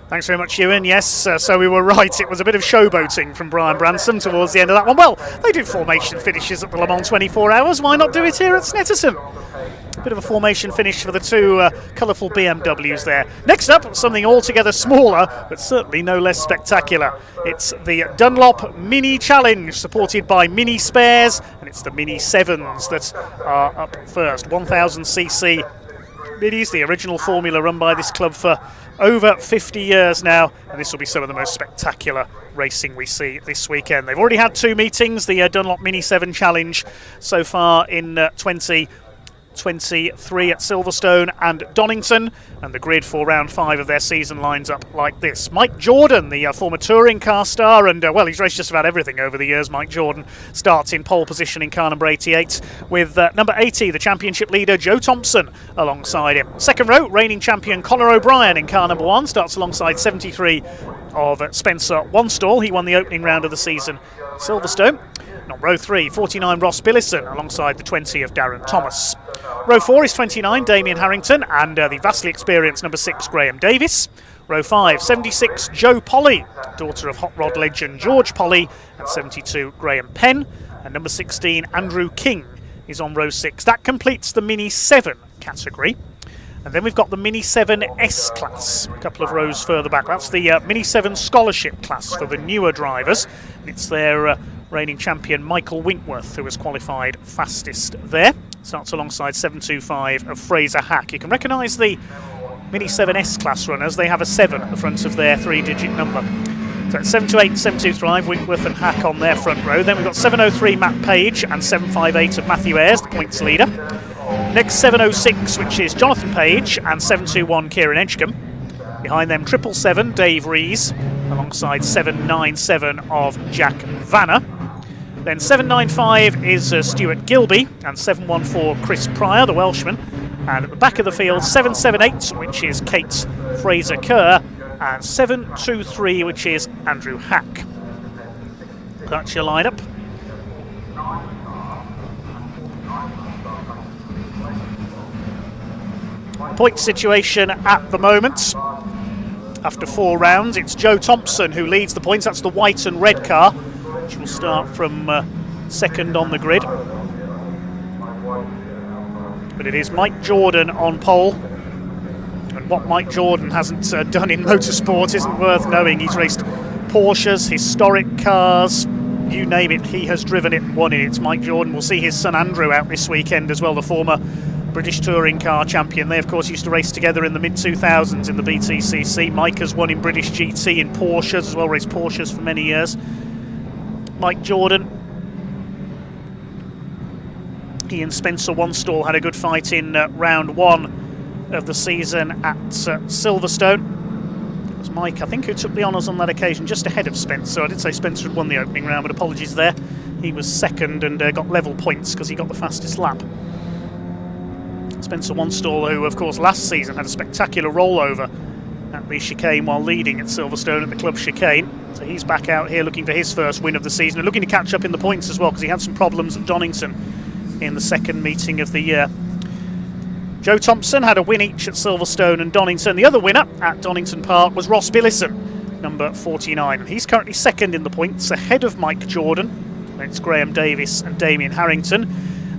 Thanks very much, Ewan. Yes, so we were right. It was a bit of showboating from Brian Branson towards the end of that one. Well, they do formation finishes at the Le Mans 24 Hours. Why not do it here at Snetterton? Bit of a formation finish for the two colourful BMWs there. Next up, something altogether smaller, but certainly no less spectacular. It's the Dunlop Mini Challenge, supported by Mini Spares, and it's the Mini 7s that are up first. 1000cc Minis, the original formula run by this club for over 50 years now, and this will be some of the most spectacular racing we see this weekend. They've already had two meetings, the Dunlop Mini 7 Challenge so far in 2023 at Silverstone and Donington, and the grid for round 5 of their season lines up like this. Mike Jordan, the former touring car star, and well, he's raced just about everything over the years. Mike Jordan starts in pole position in car number 88 with number 80, the championship leader Joe Thompson alongside him. Second row, reigning champion Conor O'Brien in car number 1 starts alongside 73 of Spencer Wanstall. He won the opening round of the season at Silverstone. On row 3, 49 Ross Billison alongside the 20 of Darren Thomas. Row 4 is 29 Damien Harrington and the vastly experienced number 6 Graham Davis. Row 5, 76 Joe Polly, daughter of hot rod legend George Polly, and 72 Graham Penn. And number 16 Andrew King is on row 6. That completes the Mini 7 category. And then we've got the Mini 7 S class, a couple of rows further back. That's the Mini 7 scholarship class for the newer drivers. It's their reigning champion Michael Winkworth who has qualified fastest there. Starts alongside 725 of Fraser Hack. You can recognise the Mini 7 S class runners. They have a 7 at the front of their 3-digit number. So it's 728, 725, Winkworth and Hack on their front row. Then we've got 703 Matt Page and 758 of Matthew Ayres, the points leader. Next 706, which is Jonathan Page, and 721 Kieran Edgecombe. Behind them 777 Dave Rees alongside 797 of Jack Vanner. Then 795 is Stuart Gilby and 714 Chris Pryor, the Welshman. And at the back of the field 778, which is Kate Fraser Kerr, and 723, which is Andrew Hack. That's your lineup. Point situation at the moment. After 4 rounds, it's Joe Thompson who leads the points. That's the white and red car, which will start from second on the grid. But it is Mike Jordan on pole. And what Mike Jordan hasn't done in motorsport isn't worth knowing. He's raced Porsches, historic cars, you name it, he has driven it and won it. It's Mike Jordan. We'll see his son Andrew out this weekend as well, the former British touring car champion. They of course used to race together in the mid-2000s in the BTCC. Mike has won in British GT in Porsches as well, raced Porsches for many years. Mike Jordan, he and Spencer Wanstall had a good fight in round 1 of the season at Silverstone. It was Mike, I think, who took the honours on that occasion, just ahead of Spencer. I did say Spencer had won the opening round, but apologies there. He was second and got level points because he got the fastest lap. Spencer Wanstall, who of course last season had a spectacular rollover at the chicane while leading at Silverstone at the club chicane. So he's back out here looking for his first win of the season and looking to catch up in the points as well, because he had some problems at Donington in the second meeting of the year. Joe Thompson had a win each at Silverstone and Donington. The other winner at Donington Park was Ross Billison, number 49. He's currently second in the points, ahead of Mike Jordan. It's Graham Davis and Damien Harrington.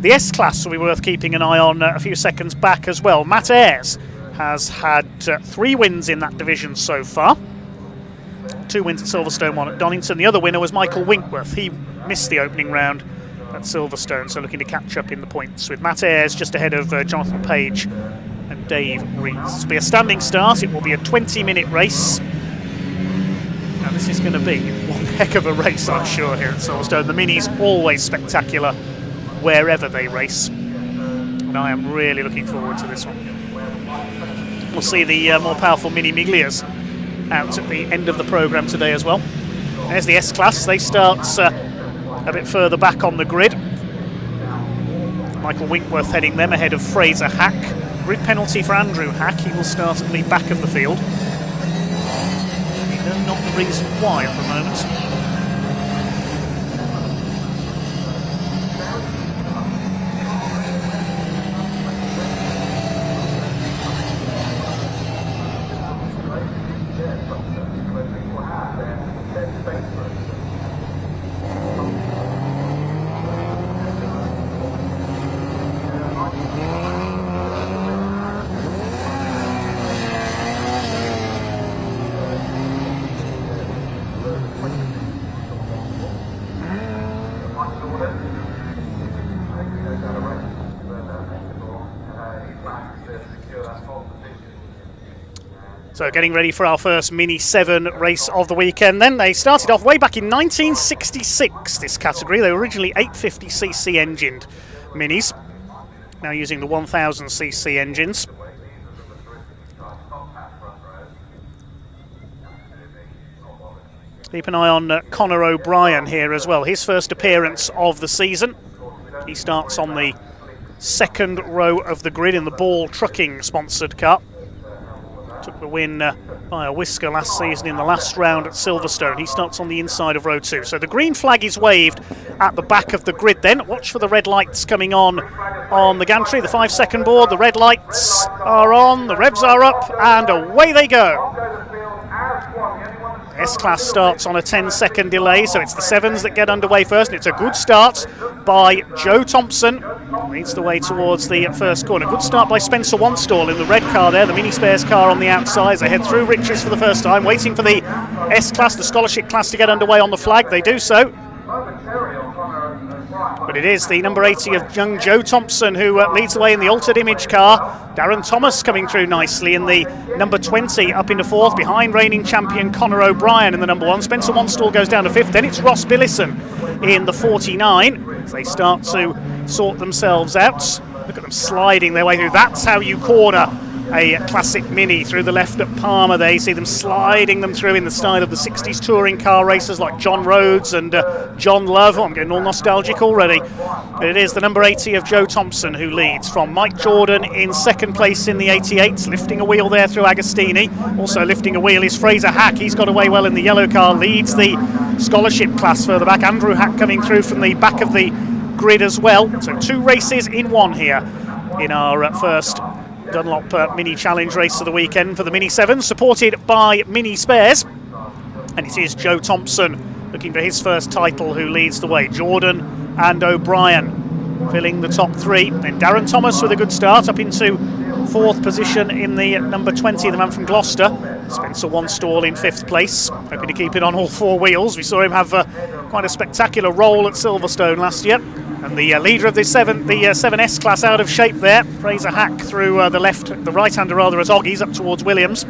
The S-Class will be worth keeping an eye on a few seconds back as well. Matt Ayres has had 3 wins in that division so far. 2 wins at Silverstone, 1 at Donington. The other winner was Michael Winkworth. He missed the opening round at Silverstone, so looking to catch up in the points, with Matt Ayres just ahead of Jonathan Page and Dave Rees. It will be a standing start. It will be a 20-minute race. Now this is going to be one heck of a race, I'm sure, here at Silverstone. The Mini's always spectacular wherever they race, and I am really looking forward to this one. We'll see the more powerful Mini Miglias out at the end of the programme today as well. There's the S-Class. They start a bit further back on the grid. Michael Winkworth heading them ahead of Fraser Hack. Grid penalty for Andrew Hack. He will start at the back of the field. We know not the reason why at the moment. So getting ready for our first Mini 7 race of the weekend then. They started off way back in 1966, this category. They were originally 850cc engined Minis, now using the 1000cc engines. Keep an eye on Conor O'Brien here as well. His first appearance of the season. He starts on the second row of the grid in the Ball Trucking sponsored car. Took the win by a whisker last season in the last round at Silverstone. He starts on the inside of row 2. So the green flag is waved at the back of the grid then. Watch for the red lights coming on the gantry, the 5-second board. The red lights are on, the revs are up, and away they go. S-Class starts on a 10-second delay, so it's the 7s that get underway first, and it's a good start by Joe Thompson. Leads the way towards the first corner. Good start by Spencer Wanstall in the red car there, the Mini Spares car on the outside. They head through Riches for the first time, waiting for the S-Class, the scholarship class, to get underway on the flag. They do so. But it is the number 80 of young Joe Thompson who leads the way in the altered image car. Darren Thomas coming through nicely in the number 20 up into 4th, behind reigning champion Conor O'Brien in the number 1. Spencer Wanstall goes down to 5th. Then it's Ross Billison in the 49 as they start to sort themselves out. Look at them sliding their way through. That's how you corner a classic Mini, through the left at Palmer. They see them sliding them through in the style of the 60s touring car racers like John Rhodes and John Love. Oh, I'm getting all nostalgic already. But it is the number 80 of Joe Thompson who leads from Mike Jordan in second place in the 88, lifting a wheel there through Agostini. Also lifting a wheel is Fraser Hack. He's got away well in the yellow car, leads the scholarship class further back. Andrew Hack coming through from the back of the grid as well. So 2 races in 1 here in our first Dunlop Mini Challenge race of the weekend for the Mini 7, supported by Mini Spares. And it is Joe Thompson looking for his first title who leads the way. Jordan and O'Brien filling the top 3. Then Darren Thomas with a good start up into 4th position in the number 20, the man from Gloucester. Spencer Wanstall in 5th place, hoping to keep it on all 4 wheels. We saw him have quite a spectacular roll at Silverstone last year. And the leader of the 7S class out of shape there, Fraser Hack through the right-hander rather, as Oggies up towards Williams.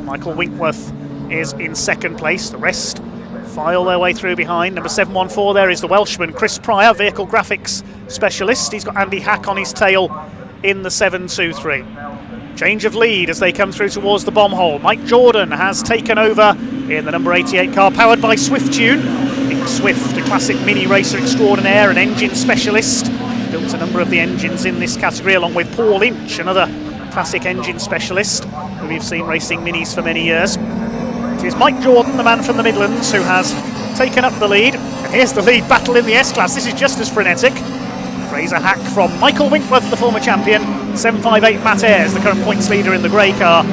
Michael Winkworth is in 2nd place. The rest file their way through behind. Number 714 there is the Welshman Chris Pryor, vehicle graphics specialist. He's got Andy Hack on his tail in the 723. Change of lead as they come through towards the bomb hole. Mike Jordan has taken over in the number 88 car, powered by Swift Tune. Nick Swift, a classic mini racer extraordinaire, an engine specialist. Built a number of the engines in this category, along with Paul Inch, another classic engine specialist who we've seen racing minis for many years. It is Mike Jordan, the man from the Midlands, who has taken up the lead. And here's the lead battle in the S-Class. This is just as frenetic. Fraser Hack from Michael Winkworth, the former champion. 758 Matt Ayres, the current points leader in the grey car,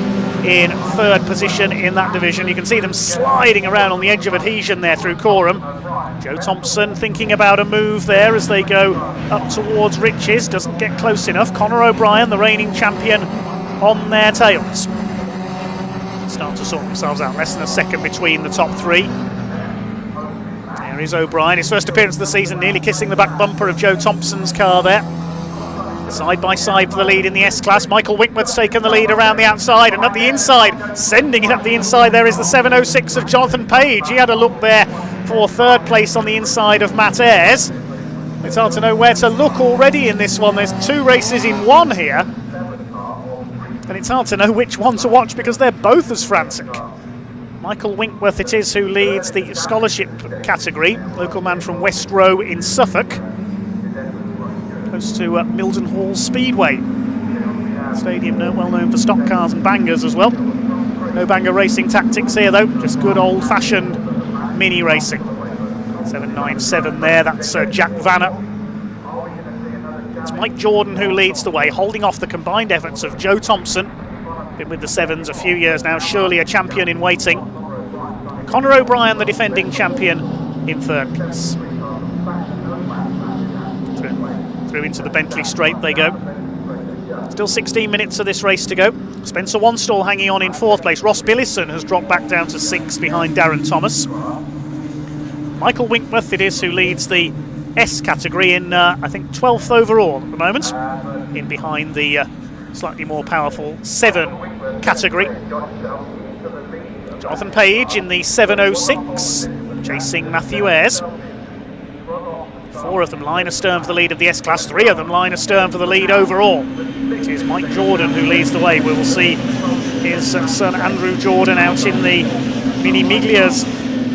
in 3rd position in that division. You can see them sliding around on the edge of adhesion there through Coram. Joe Thompson thinking about a move there as they go up towards Riches. Doesn't get close enough. Conor O'Brien, the reigning champion, on their tails. Start to sort themselves out. Less than a second between the top 3. There is O'Brien, his first appearance of the season, nearly kissing the back bumper of Joe Thompson's car there. Side by side for the lead in the S-Class. Michael Winkworth's taken the lead around the outside and up the inside. Sending it up the inside there is the 706 of Jonathan Page. He had a look there for 3rd place on the inside of Matt Ayres. It's hard to know where to look already in this one. There's 2 races in 1 here. And it's hard to know which one to watch because they're both as frantic. Michael Winkworth it is who leads the scholarship category. Local man from West Row in Suffolk. Close to Mildenhall Speedway. Stadium well known for stock cars and bangers as well. No banger racing tactics here though, just good old-fashioned mini racing. 797 there, that's Jack Vanner. It's Mike Jordan who leads the way, holding off the combined efforts of Joe Thompson. Been with the 7s a few years now, surely a champion in waiting. Conor O'Brien, the defending champion, in 3rd place. Through into the Bentley straight they go. Still 16 minutes of this race to go. Spencer Wanstall hanging on in 4th place. Ross Billison has dropped back down to 6th behind Darren Thomas. Michael Winkworth it is who leads the S category in, I think, 12th overall at the moment. In behind the slightly more powerful Se7en category. Jonathan Page in the 706, chasing Matthew Ayres. 4 of them line astern for the lead of the S-Class, 3 of them line astern for the lead overall. It is Mike Jordan who leads the way. We will see his son Andrew Jordan out in the Mini Miglias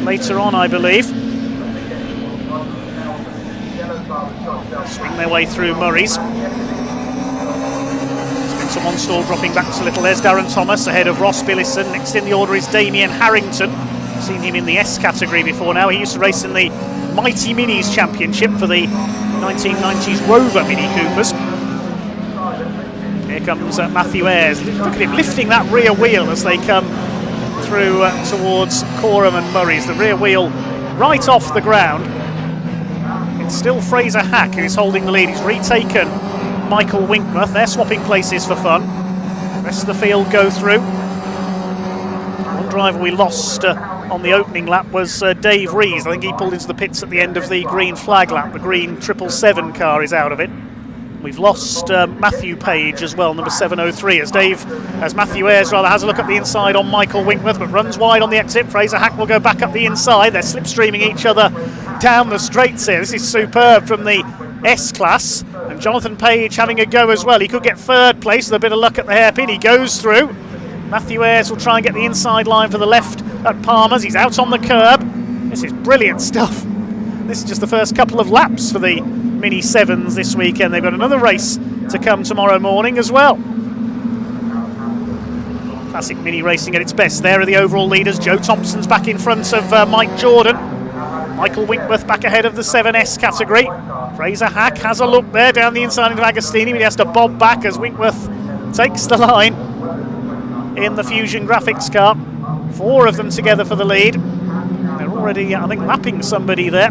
later on, I believe. Swing their way through Murray's. Spencer one stall dropping back to little. There's Darren Thomas ahead of Ross Billison. Next in the order is Damien Harrington. Seen him in the S category before now. He used to race in the Mighty Minis Championship for the 1990s Rover Mini Coopers. Here comes Matthew Ayres. Look at him lifting that rear wheel as they come through towards Corham and Murray's. The rear wheel right off the ground. It's still Fraser Hack who's holding the lead. He's retaken Michael Winkworth. They're swapping places for fun. The rest of the field go through. One driver we lost on the opening lap was Dave Rees. I think he pulled into the pits at the end of the green flag lap. The green 777 car is out of it. We've lost Matthew Page as well, number 703, as Matthew Ayres has a look at the inside on Michael Winkworth, but runs wide on the exit. Fraser Hack will go back up the inside. They're slipstreaming each other down the straights here. This is superb from the S-Class. And Jonathan Page having a go as well. He could get 3rd place with a bit of luck at the hairpin. He goes through. Matthew Ayres will try and get the inside line for the left at Palmer's. He's out on the curb. This is brilliant stuff. This is just the first couple of laps for the Mini 7s this weekend. They've got another race to come tomorrow morning as well. Classic Mini racing at its best. There are the overall leaders. Joe Thompson's back in front of Mike Jordan. Michael Winkworth back ahead of the 7S category. Fraser Hack has a look there down the inside into Agostini, but he has to bob back as Winkworth takes the line in the Fusion Graphics car. 4 of them together for the lead. They're already, I think, lapping somebody there.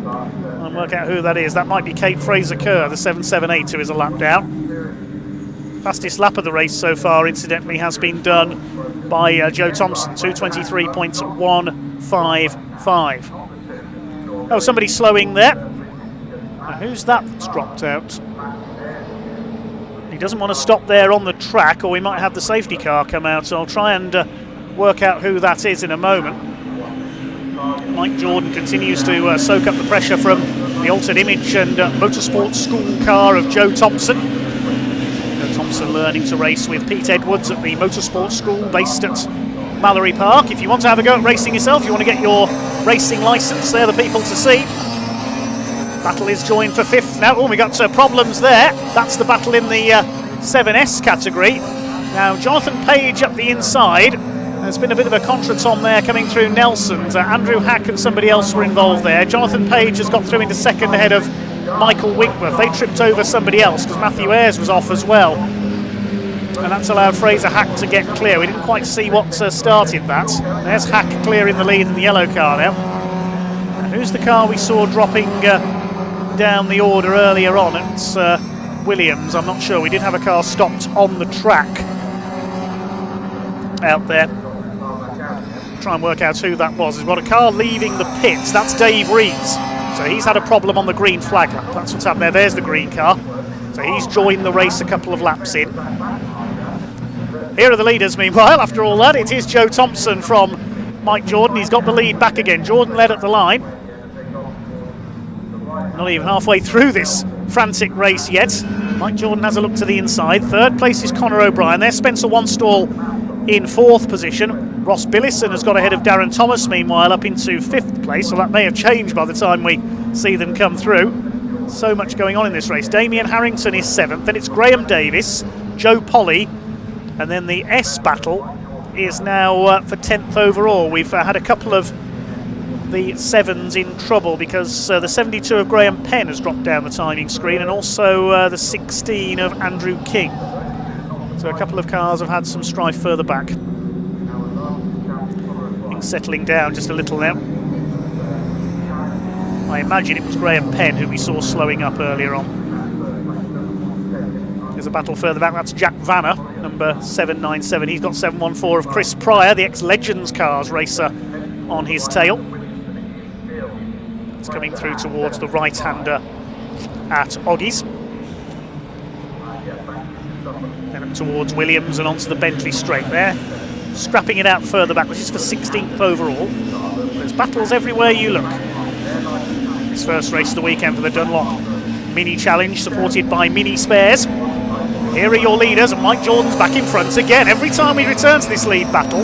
I'll work out who that is. That might be Kate Fraser-Kerr, the 778, who is a lap down. Fastest lap of the race so far, incidentally, has been done by Joe Thompson, 2:23.155. Oh, somebody's slowing there. Now, who's that that's dropped out? He doesn't want to stop there on the track, or we might have the safety car come out, so I'll try and work out who that is in a moment. Mike Jordan continues to soak up the pressure from the Altered Image and Motorsport School car of Joe Thompson. Joe Thompson learning to race with Pete Edwards at the Motorsport School based at Mallory Park. If you want to have a go at racing yourself, you want to get your racing licence, they're the people to see. Battle is joined for 5th now. Oh, we got problems there. That's the battle in the 7S category. Now, Jonathan Page up the inside. There's been a bit of a contretemps there coming through Nelson's. Andrew Hack and somebody else were involved there. Jonathan Page has got through into 2nd ahead of Michael Winkworth. They tripped over somebody else because Matthew Ayres was off as well. And that's allowed Fraser Hack to get clear. We didn't quite see what started that. There's Hack clear in the lead in the yellow car now. And who's the car we saw dropping down the order earlier on? It's Williams, I'm not sure. We did have a car stopped on the track out there. Try and work out who that was. We've got a car leaving the pits. That's Dave Rees. So he's had a problem on the green flag lap. That's what's happened there. There's the green car. So he's joined the race a couple of laps in. Here are the leaders, meanwhile. After all that, it is Joe Thompson from Mike Jordan. He's got the lead back again. Jordan led at the line. Not even halfway through this frantic race yet. Mike Jordan has a look to the inside. 3rd place is Conor O'Brien. There's Spencer one stall in 4th position. Ross Billison has got ahead of Darren Thomas, meanwhile, up into 5th place. So that may have changed by the time we see them come through. So much going on in this race. Damien Harrington is 7th. Then it's Graham Davis, Joe Polly, and then the S battle is now for 10th overall. We've had a couple of the 7s in trouble because the 72 of Graham Penn has dropped down the timing screen, and also the 16 of Andrew King. So a couple of cars have had some strife further back. Things settling down just a little now. I imagine it was Graham Penn who we saw slowing up earlier on. There's a battle further back. That's Jack Vanner, number 797. He's got 714 of Chris Pryor, the ex-Legends Cars racer, on his tail. It's coming through towards the right-hander at Oggies. back towards Williams and onto the Bentley straight there. Scrapping it out further back, which is for 16th overall. There's battles everywhere you look. This first race of the weekend for the Dunlop Mini Challenge, supported by Mini Spares. Here are your leaders, and Mike Jordan's back in front again. Every time we return to this lead battle,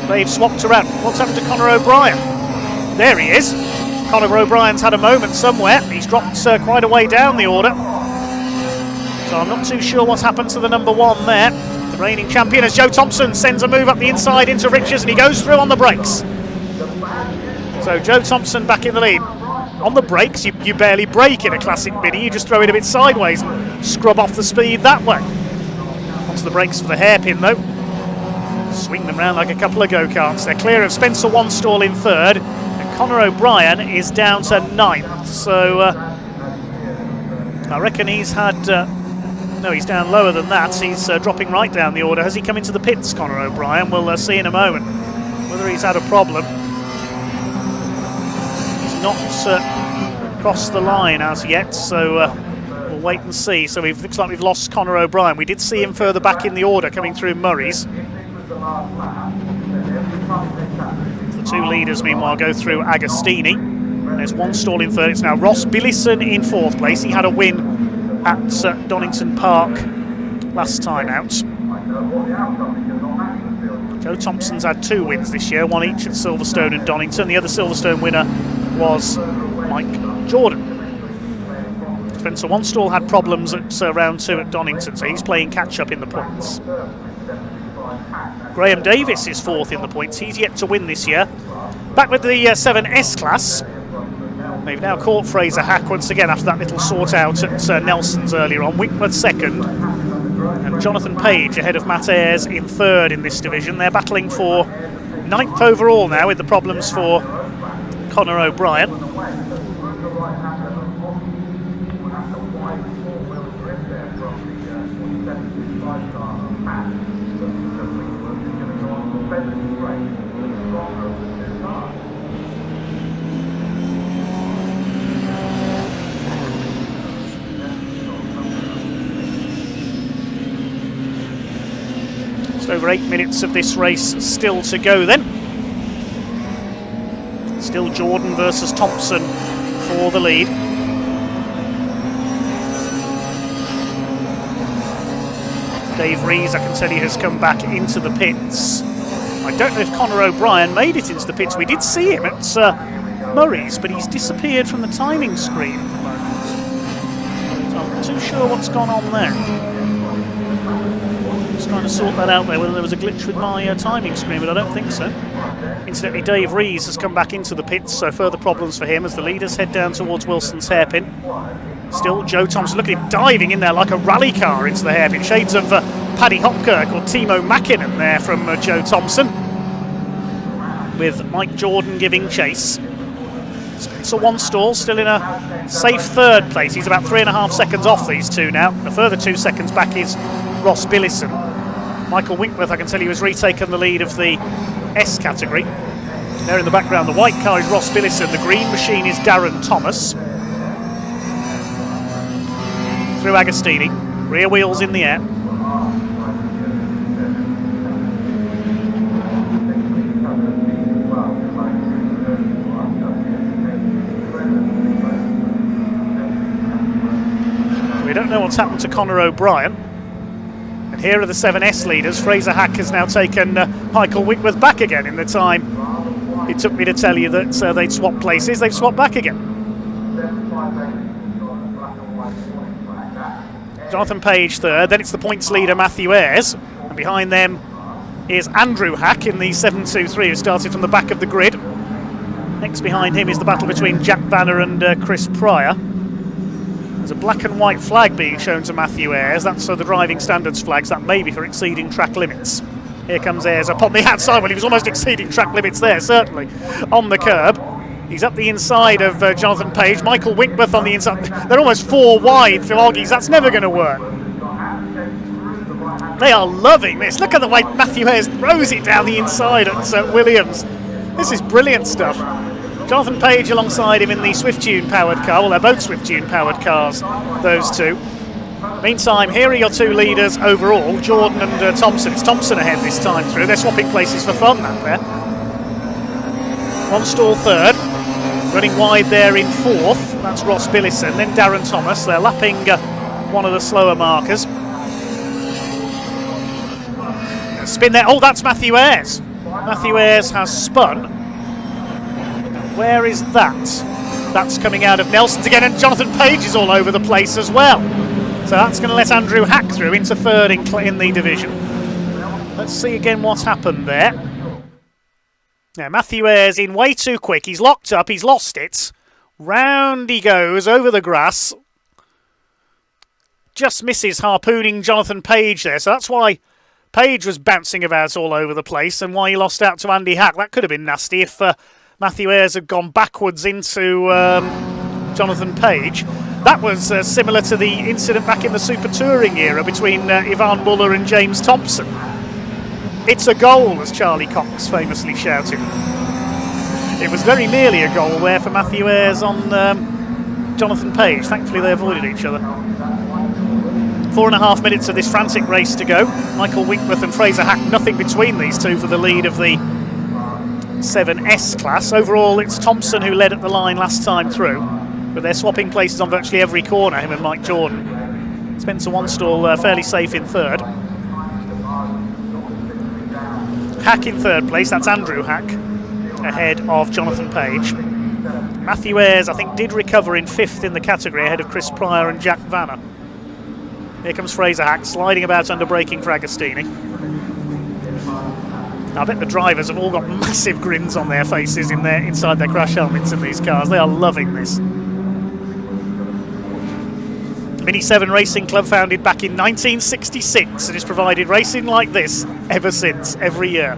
they've swapped around. What's happened to Conor O'Brien? There he is. Conor O'Brien's had a moment somewhere. He's dropped quite a way down the order. So I'm not too sure what's happened to the number one there. The reigning champion, as Joe Thompson sends a move up the inside into Richards, and he goes through on the brakes. So Joe Thompson back in the lead. On the brakes, you barely brake in a classic Mini, you just throw it a bit sideways and scrub off the speed that way. Onto the brakes for the hairpin though. Swing them round like a couple of go-karts. They're clear of Spencer Wanstall in third, and Conor O'Brien is down to 9th. So I reckon he's had... no, he's down lower than that. He's dropping right down the order. Has he come into the pits, Conor O'Brien? We'll see in a moment whether he's had a problem. Not crossed the line as yet, so we'll wait and see. So it looks like we've lost Conor O'Brien. We did see him further back in the order coming through Murray's. The two leaders meanwhile go through Agostini. There's Wanstall in third. It's now Ross Billison in 4th place. He had a win at Donington Park last time out. Joe Thompson's had 2 wins this year, one each at Silverstone and Donington. The other Silverstone winner was Mike Jordan. Spencer Wanstall had problems at round 2 at Donington, so he's playing catch-up in the points. Graham Davis is 4th in the points. He's yet to win this year. Back with the Se7en class. They've now caught Fraser Hack once again after that little sort-out at Nelson's earlier on. Winkworth 2nd, and Jonathan Page ahead of Matt Ayres in 3rd in this division. They're battling for 9th overall now, with the problems for Conor O'Brien. Just over 8 minutes of this race still to go then. Still Jordan versus Thompson for the lead. Dave Rees, I can tell you, has come back into the pits. I don't know if Conor O'Brien made it into the pits. We did see him at Murray's, but he's disappeared from the timing screen at the moment. So I'm not too sure what's gone on there. Just trying to sort that out there, whether there was a glitch with my timing screen, but I don't think so. Incidentally, Dave Rees has come back into the pits, so further problems for him as the leaders head down towards Wilson's hairpin. Still Joe Thompson, look at him diving in there like a rally car into the hairpin. Shades of Paddy Hopkirk or Timo Mäkinen there from Joe Thompson, with Mike Jordan giving chase. Spencer Wanstall still in a safe 3rd place. He's about 3.5 seconds off these two now. A further 2 seconds back is Ross Billison. Michael Winkworth, I can tell you, has retaken the lead of the S category. There in the background, the white car is Ross Billison. The green machine is Darren Thomas. Through Agostini, rear wheels in the air. We don't know what's happened to Conor O'Brien. And here are the 7S leaders. Fraser Hack has now taken Michael Winkworth back again in the time it took me to tell you that they'd swapped places. They've swapped back again. Jonathan Page 3rd, then it's the points leader Matthew Ayres, and behind them is Andrew Hack in the 723, who started from the back of the grid. Next behind him is the battle between Jack Vanner and Chris Pryor. There's a black and white flag being shown to Matthew Ayres. That's the driving standards flags. That may be for exceeding track limits. Here comes Ayres up on the outside. Well, he was almost exceeding track limits there, certainly, on the curb. He's up the inside of Jonathan Page. Michael Winkworth on the inside. They're almost 4 wide for Oggies. That's never going to work. They are loving this. Look at the way Matthew Ayres throws it down the inside at Williams. This is brilliant stuff. Jonathan Page alongside him in the Swift Tune powered car. Well, they're both Swift Tune powered cars, those two. Meantime, here are your two leaders overall, Jordan and Thompson. It's Thompson ahead this time through. They're swapping places for fun, that there. One stall third. Running wide there in fourth. That's Ross Billison. Then Darren Thomas. They're lapping one of the slower markers. Spin there. Oh, that's Matthew Ayres. Matthew Ayres has spun. Where is that? That's coming out of Nelson's again, and Jonathan Page is all over the place as well. So that's going to let Andrew Hack through into third in the division. Let's see again what's happened there. Now, Matthew Ayres in way too quick. He's locked up. He's lost it. Round he goes over the grass. Just misses harpooning Jonathan Page there. So that's why Page was bouncing about all over the place and why he lost out to Andy Hack. That could have been nasty if Matthew Ayres had gone backwards into Jonathan Page. That was similar to the incident back in the Super Touring era between Ivan Muller and James Thompson. It's a goal, as Charlie Cox famously shouted. It was very nearly a goal there for Matthew Ayres on Jonathan Page. Thankfully they avoided each other. 4.5 minutes of this frantic race to go. Michael Winkworth and Fraser Hack, nothing between these two for the lead of the Se7en class. Overall, it's Thompson who led at the line last time through, but they're swapping places on virtually every corner, him and Mike Jordan. Spencer Wanstall fairly safe in third. Hack in third place, that's Andrew Hack, ahead of Jonathan Page. Matthew Ayres, I think, did recover in fifth in the category, ahead of Chris Pryor and Jack Vanner. Here comes Fraser Hack, sliding about under braking for Agostini. I bet the drivers have all got massive grins on their faces inside their crash helmets in these cars. They are loving this. Mini 7 Racing Club, founded back in 1966, and has provided racing like this ever since, every year.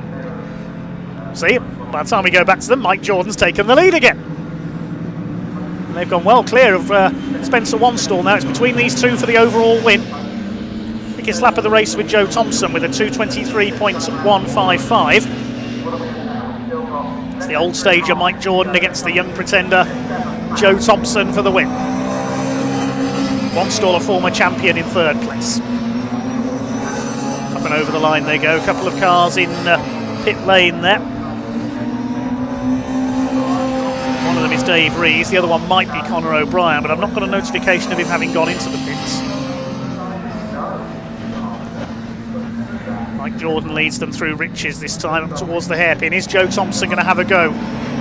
See, by the time we go back to them, Mike Jordan's taken the lead again. And they've gone well clear of Spencer Wanstall now. It's between these two for the overall win. Biggest lap of the race with Joe Thompson with a 2:23.155. It's the old stager Mike Jordan against the young pretender Joe Thompson for the win. Wanstall, a former champion, in third place. Up and over the line they go. A couple of cars in pit lane there. One of them is Dave Rees. The other one might be Conor O'Brien, but I've not got a notification of him having gone into the pits. Mike Jordan leads them through Riches this time up towards the hairpin. Is Joe Thompson going to have a go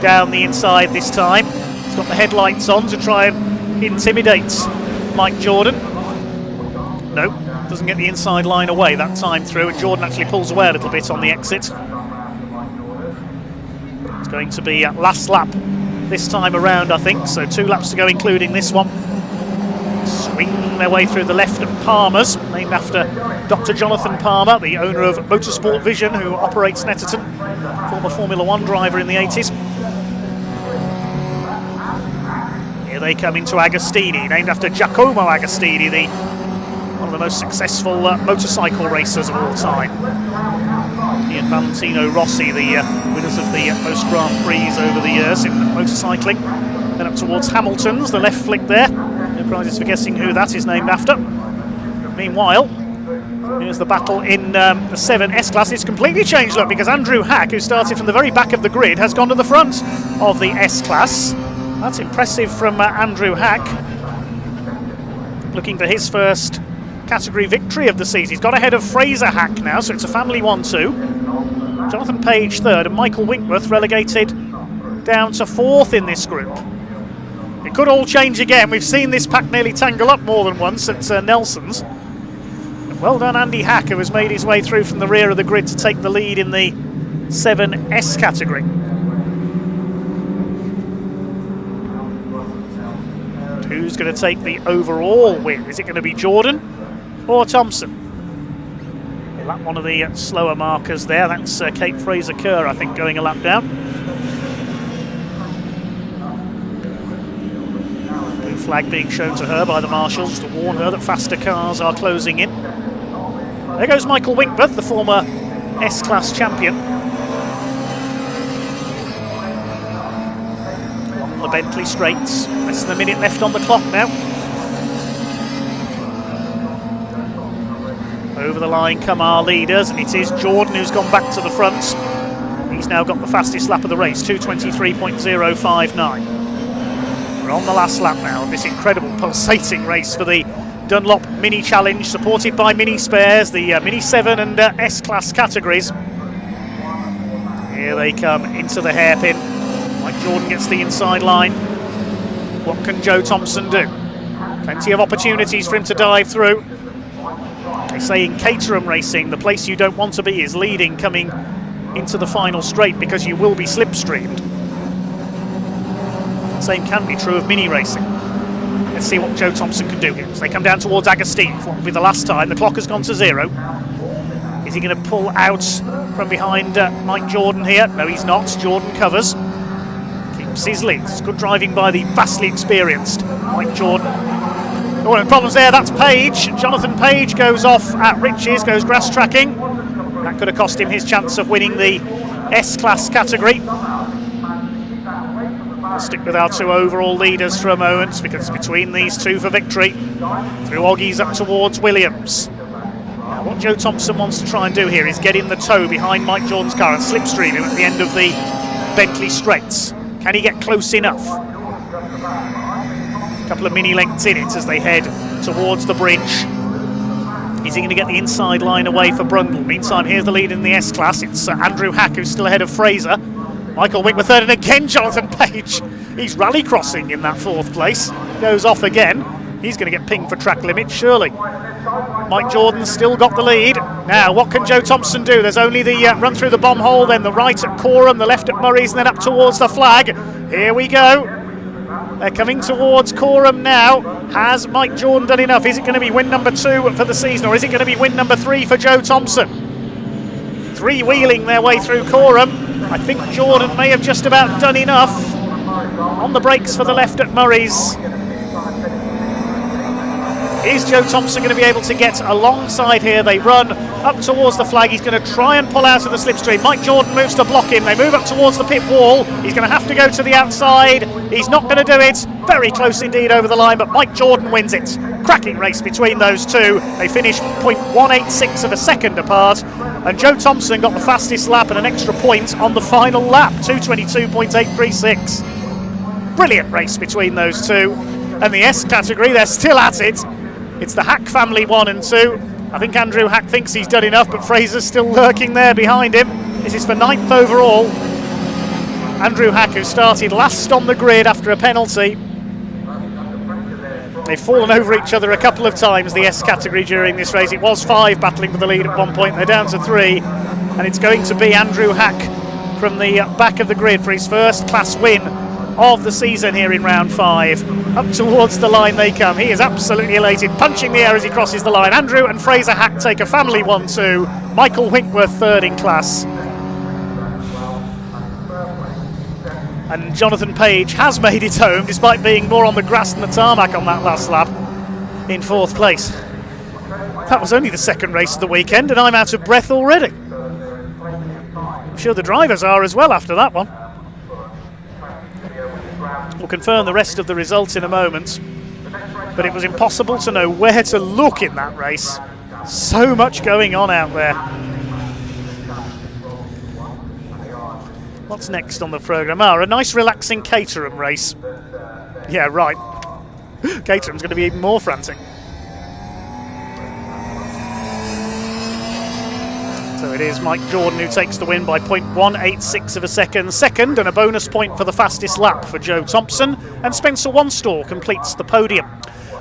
down the inside this time? He's got the headlights on to try and intimidate Mike Jordan. No, doesn't get the inside line away that time through, and Jordan actually pulls away a little bit on the exit. It's going to be last lap this time around, I think, so 2 laps to go including this one. Swing their way through the left of Palmer's, named after Dr. Jonathan Palmer, the owner of Motorsport Vision, who operates Snetterton, former Formula 1 driver in the 80s. Here they come into Agostini, named after Giacomo Agostini, one of the most successful motorcycle racers of all time. He and Valentino Rossi, the winners of the most Grand Prix over the years in motorcycling. Then up towards Hamilton's, the left flick there. No prizes for guessing who that is named after. Meanwhile, here's the battle in the Se7en class. It's completely changed look because Andrew Hack, who started from the very back of the grid, has gone to the front of the S class. That's impressive from Andrew Hack, looking for his first category victory of the season. He's got ahead of Fraser Hack now, so it's a family 1-2. Jonathan Page third, and Michael Winkworth relegated down to fourth in this group. It could all change again. We've seen this pack nearly tangle up more than once at Nelson's. And well done Andy Hack, who has made his way through from the rear of the grid to take the lead in the Se7en category. Who's going to take the overall win? Is it going to be Jordan or Thompson? Well, that one of the slower markers there. That's Kate Fraser-Kerr, I think, going a lap down. Blue flag being shown to her by the marshals to warn her that faster cars are closing in. There goes Michael Winkworth, the former S-Class champion. On the Bentley straights. Less than a minute left on the clock now. Over the line come our leaders, and it is Jordan who's gone back to the front. He's now got the fastest lap of the race, 2:23.059. We're on the last lap now of this incredible pulsating race for the Dunlop Mini Challenge, supported by Mini Spares, the Mini 7 and S-Class categories. Here they come into the hairpin. Mike Jordan gets the inside line. What can Joe Thompson do? Plenty of opportunities for him to dive through. They say in Caterham racing, the place you don't want to be is leading coming into the final straight, because you will be slipstreamed. Same can be true of mini racing. Let's see what Joe Thompson can do here as they come down towards Agostini. What will be the last time? The clock has gone to 0. Is he going to pull out from behind Mike Jordan here? No, he's not. Jordan covers. Keeps his lead. It's good driving by the vastly experienced Mike Jordan. Oh, no problems there. That's Page. Jonathan Page goes off at Riches, goes grass tracking. That could have cost him his chance of winning the S-Class category. We'll stick with our 2 overall leaders for a moment, because it's between these 2 for victory. Through Oggies up towards Williams. Now what Joe Thompson wants to try and do here is get in the tow behind Mike Jordan's car and slipstream him at the end of the Bentley straights. Can he get close enough? A couple of mini lengths in it as they head towards the bridge. Is he going to get the inside line away for Brundle? Meantime, here's the lead in the S-Class. It's Andrew Hack who's still ahead of Fraser. Michael Winkworth third, and again Jonathan Page. He's rally crossing in that 4th place. Goes off again. He's going to get pinged for track limit, surely. Mike Jordan's still got the lead. Now, what can Joe Thompson do? There's only the run through the bomb hole, then the right at Corham, the left at Murray's, and then up towards the flag. Here we go. They're coming towards Corham now. Has Mike Jordan done enough? Is it going to be win number 2 for the season, or is it going to be win number 3 for Joe Thompson? 3-wheeling their way through Corham. I think Jordan may have just about done enough. On the brakes for the left at Murray's. Is Joe Thompson going to be able to get alongside here? They run up towards the flag. He's going to try and pull out of the slipstream. Mike Jordan moves to block him. They move up towards the pit wall. He's going to have to go to the outside. He's not going to do it. Very close indeed over the line, but Mike Jordan wins it. Cracking race between those 2. They finish 0.186 of a second apart, and Joe Thompson got the fastest lap and an extra point on the final lap, 2:22.836. Brilliant race between those 2. And the S category, they're still at it. It's the Hack family 1 and 2. I think Andrew Hack thinks he's done enough, but Fraser's still lurking there behind him. This is for 9th overall. Andrew Hack, who started last on the grid after a penalty. They've fallen over each other a couple of times, the S category, during this race. It was 5 battling for the lead at one point. They're down to 3. And it's going to be Andrew Hack from the back of the grid for his first class win of the season here in round 5. Up towards the line they come. He is absolutely elated, punching the air as he crosses the line. Andrew and Fraser Hack take a family 1-2. Michael Winkworth third in class. And Jonathan Page has made it home, despite being more on the grass than the tarmac on that last lap, in 4th place. That was only the 2nd race of the weekend, and I'm out of breath already. I'm sure the drivers are as well after that one. We'll confirm the rest of the results in a moment, but it was impossible to know where to look in that race. So much going on out there. What's next on the programme? A nice relaxing Caterham race. Yeah, right. Caterham's going to be even more frantic. So it is Mike Jordan who takes the win by 0.186 of a second, and a bonus point for the fastest lap for Joe Thompson, and Spencer Wanstall completes the podium.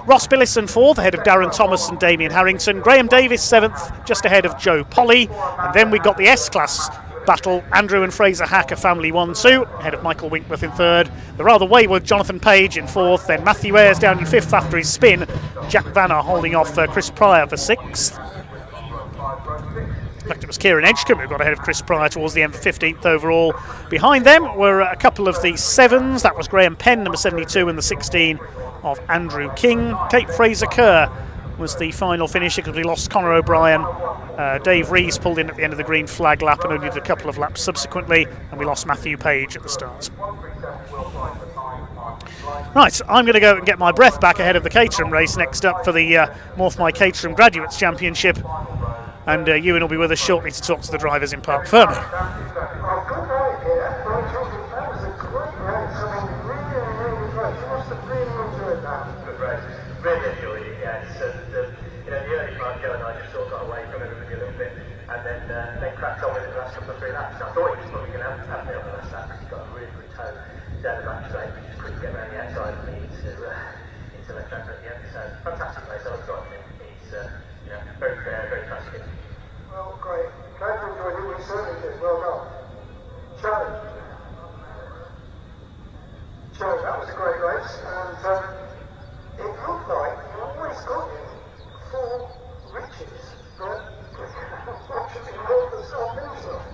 Ross Billison 4th, ahead of Darren Thomas and Damien Harrington. Graham Davis 7th, just ahead of Joe Polly. And then we got the S-Class battle. Andrew and Fraser Hack, a family 1-2, ahead of Michael Winkworth in 3rd. The rather wayward Jonathan Page in 4th. Then Matthew Ayres down in 5th after his spin. Jack Vanner holding off Chris Pryor for 6th. In fact, it was Kieran Edgecombe who got ahead of Chris Pryor towards the end for 15th overall. Behind them were a couple of the 7s. That was Graham Penn, number 72, and the 16 of Andrew King. Kate Fraser-Kerr was the final finisher because we lost Conor O'Brien. Dave Rees pulled in at the end of the green flag lap and only did a couple of laps subsequently, and we lost Matthew Page at the start. Right, I'm going to go and get my breath back ahead of the Caterham race next up for the Morph My Caterham Graduates Championship. and Ewan will be with us shortly to talk to the drivers in Park Ferme. Really enjoyed it, yes. And the early part, Joe and I just sort of got away from everybody a little bit, and then cracked on with it the last couple of 3 laps. I thought he was probably going to have me on the last lap because he got a really good toe down the back straight, but just couldn't get around the outside of me into left hand at the end. So fantastic race. I was driving him. He's very fair, very fast kid. Well, great. Glad you enjoyed it. We certainly did. Well done. Joe, that was a great race, and it looked like you always got in 4 riches, but unfortunately not the self-finish off.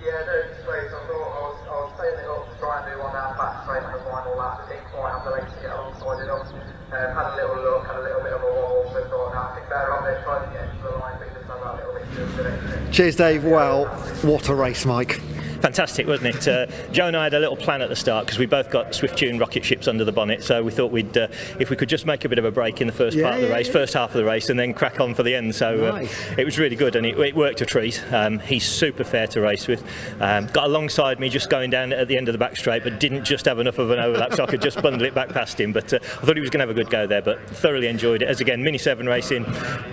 Yeah, those straights, I thought I was playing it up to try and do one down back straight on the final lap. I didn't quite have the legs to get alongside it up. Had a little look, had a little bit of a wobble, so thought, I think better on there, trying to get into the line, but just done that little bit too good. Cheers, Dave. Well, what a race, Mike. Fantastic, wasn't it? Joe and I had a little plan at the start because we both got Swift-tuned rocket ships under the bonnet, so we thought we'd, if we could just make a bit of a break in the first part of the race, first half of the race, and then crack on for the end. So it was really good, and it worked a treat. He's super fair to race with. Got alongside me just going down at the end of the back straight, but didn't just have enough of an overlap, so I could just bundle it back past him. But I thought he was going to have a good go there, but thoroughly enjoyed it. As again, Mini 7 racing,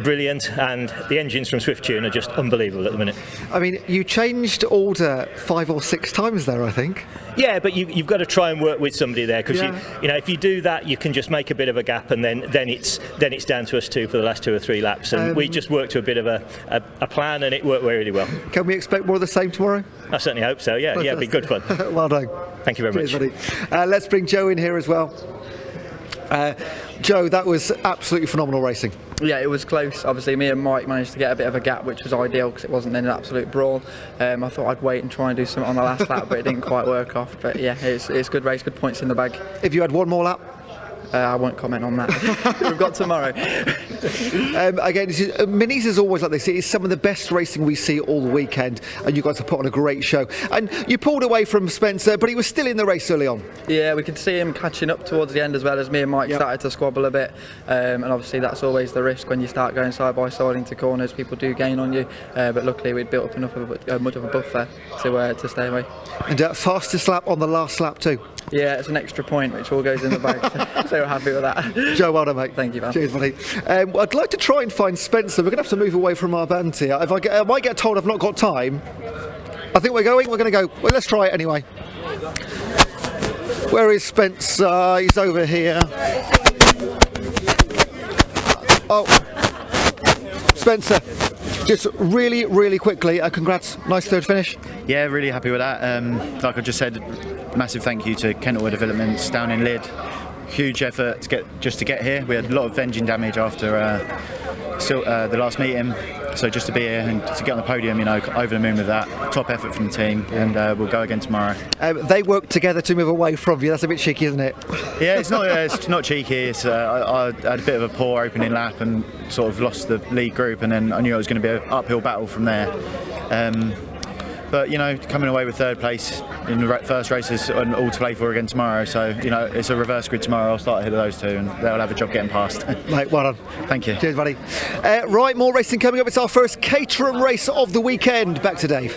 brilliant, and the engines from Swift-tune are just unbelievable at the minute. I mean, you changed order 5 or 6 times there, I think. Yeah, but you've got to try and work with somebody there because you know if you do that, you can just make a bit of a gap, and then it's down to us two for the last 2 or 3 laps, and we just worked to a bit of a plan, and it worked really well. Can we expect more of the same tomorrow? I certainly hope so. Yeah, it'd be good fun. Well done. Thank you very much. Cheers, buddy. Let's bring Joe in here as well. Joe, that was absolutely phenomenal racing. Yeah, it was close. Obviously, me and Mike managed to get a bit of a gap, which was ideal because it wasn't an absolute brawl. I thought I'd wait and try and do something on the last lap, but it didn't quite work off. But yeah, it's good race, good points in the bag. If you had one more lap? I won't comment on that. We've got tomorrow. Again, Minis is always like this. It's some of the best racing we see all weekend, and you guys have put on a great show. And you pulled away from Spencer, but he was still in the race early on. Yeah, we could see him catching up towards the end as well as me and Mike started to squabble a bit. And obviously that's always the risk when you start going side by side into corners. People do gain on you, but luckily we'd built up enough of much of a buffer to stay away. And fastest lap on the last lap too. Yeah, it's an extra point which all goes in the bag, so we're happy with that. Joe, well done, mate. Thank you, man. Cheers, buddy. I'd like to try and find Spencer. We're going to have to move away from our band here. If I might get told I've not got time. I think we're going to go. Well, let's try it anyway. Where is Spencer? He's over here. Oh, Spencer. Just really, really quickly, congrats. Nice third finish. Yeah, really happy with that. Like I just said, massive thank you to Kentwell Developments down in Lydd. Huge effort to get here. We had a lot of engine damage after the last meeting, so just to be here and to get on the podium, over the moon with that. Top effort from the team, and we'll go again tomorrow. They worked together to move away from you. That's a bit cheeky, isn't it? Yeah, it's not cheeky. It's I had a bit of a poor opening lap and sort of lost the lead group, and then I knew it was going to be an uphill battle from there. But coming away with third place in the first race is all to play for again tomorrow. So it's a reverse grid tomorrow. I'll start ahead of those two, and they'll have a job getting past. Mate, well done. Thank you. Cheers, buddy. Right, more racing coming up. It's our first Caterham race of the weekend. Back to Dave.